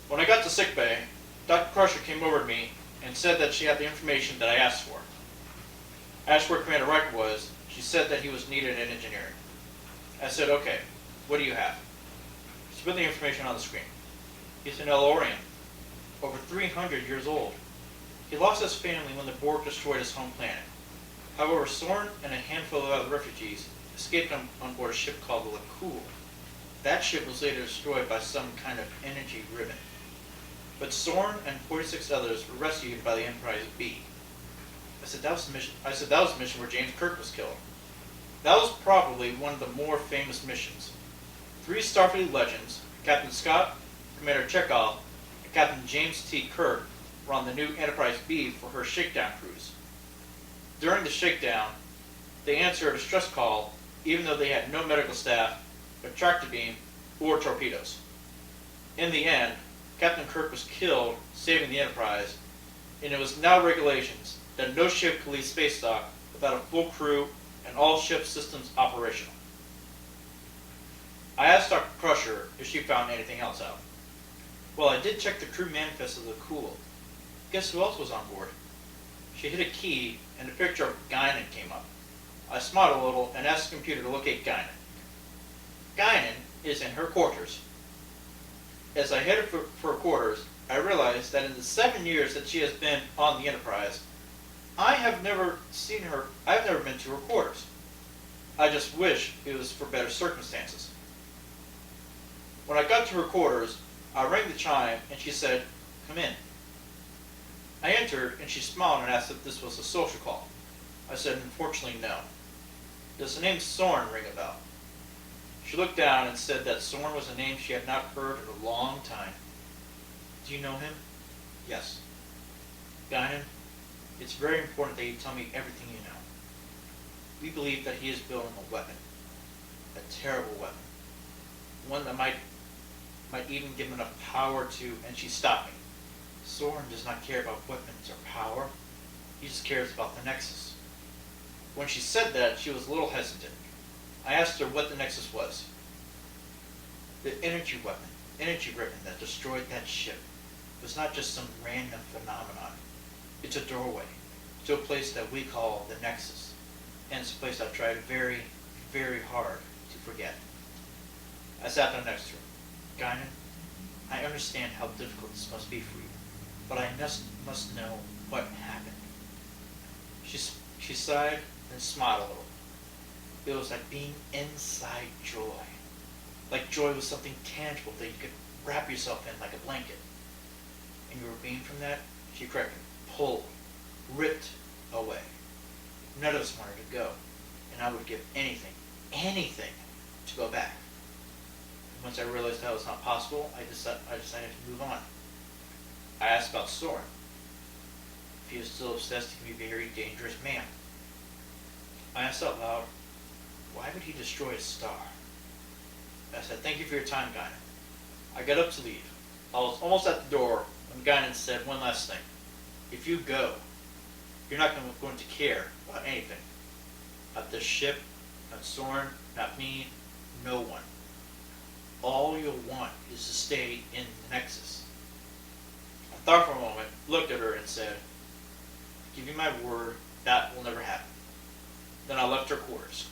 When I got to sickbay, Dr. Crusher came over to me and said that she had the information that I asked for. I asked where Commander Riker was. She said that he was needed in engineering. I said, okay, what do you have? She put the information on the screen. He's an Elorian, over 300 years old. He lost his family when the Borg destroyed his home planet. However, Soren and a handful of other refugees escaped on board a ship called the Lakul. That ship was later destroyed by some kind of energy ribbon. But Soren and 46 others were rescued by the Enterprise B. I said that was the mission where James Kirk was killed. That was probably one of the more famous missions. 3 Starfleet legends, Captain Scott, Commander Chekhov, and Captain James T. Kirk, were on the new Enterprise B for her shakedown cruise. During the shakedown, they answered a distress call even though they had no medical staff, a tractor beam, or torpedoes. In the end, Captain Kirk was killed saving the Enterprise, and it was now regulations that no ship could leave space dock without a full crew and all ship systems operational. I asked Dr. Crusher if she found anything else out. Well, I did check the crew manifest of the Lakul. Guess who else was on board? She hit a key and a picture of Guinan came up. I smiled a little and asked the computer to locate Guinan. Guinan is in her quarters. As I headed for her quarters, I realized that in the 7 years that she has been on the Enterprise, I have never seen her, I've never been to her quarters. I just wish it was for better circumstances. When I got to her quarters, I rang the chime and she said, "Come in." I entered and she smiled and asked if this was a social call. I said, "Unfortunately, no." "Does the name Soren ring a bell?" She looked down and said that Soren was a name she had not heard in a long time. "Do you know him?" "Yes." "Guinan, it's very important that you tell me everything you know. We believe that he is building a weapon. A terrible weapon. One that might even give him enough power to..." And she stopped me. "Soren does not care about weapons or power. He just cares about the Nexus." When she said that, she was a little hesitant. I asked her what the Nexus was. "The energy weapon, energy ribbon that destroyed that ship was not just some random phenomenon. It's a doorway to a place that we call the Nexus. And it's a place I've tried very, very hard to forget." I sat down next to her. "Guinan, I understand how difficult this must be for you, but I must know what happened." She sighed and smiled a little. It was like being inside joy. Like joy was something tangible that you could wrap yourself in like a blanket. "And you were being from that," she corrected, "pulled, ripped away. None of us wanted to go, and I would give anything to go back. And once I realized that was not possible, I decided to move on." I asked about Soren. If he was still obsessed, he could be a very dangerous man. I asked out loud, why would he destroy a star? I said, "Thank you for your time, Guinan." I got up to leave. I was almost at the door when Guinan said one last thing. "If you go, you're not going to care about anything. Not this ship, not Soren, not me, no one. All you'll want is to stay in the Nexus." I thought for a moment, looked at her and said, "I give you my word, that will never happen." Then I left her quarters.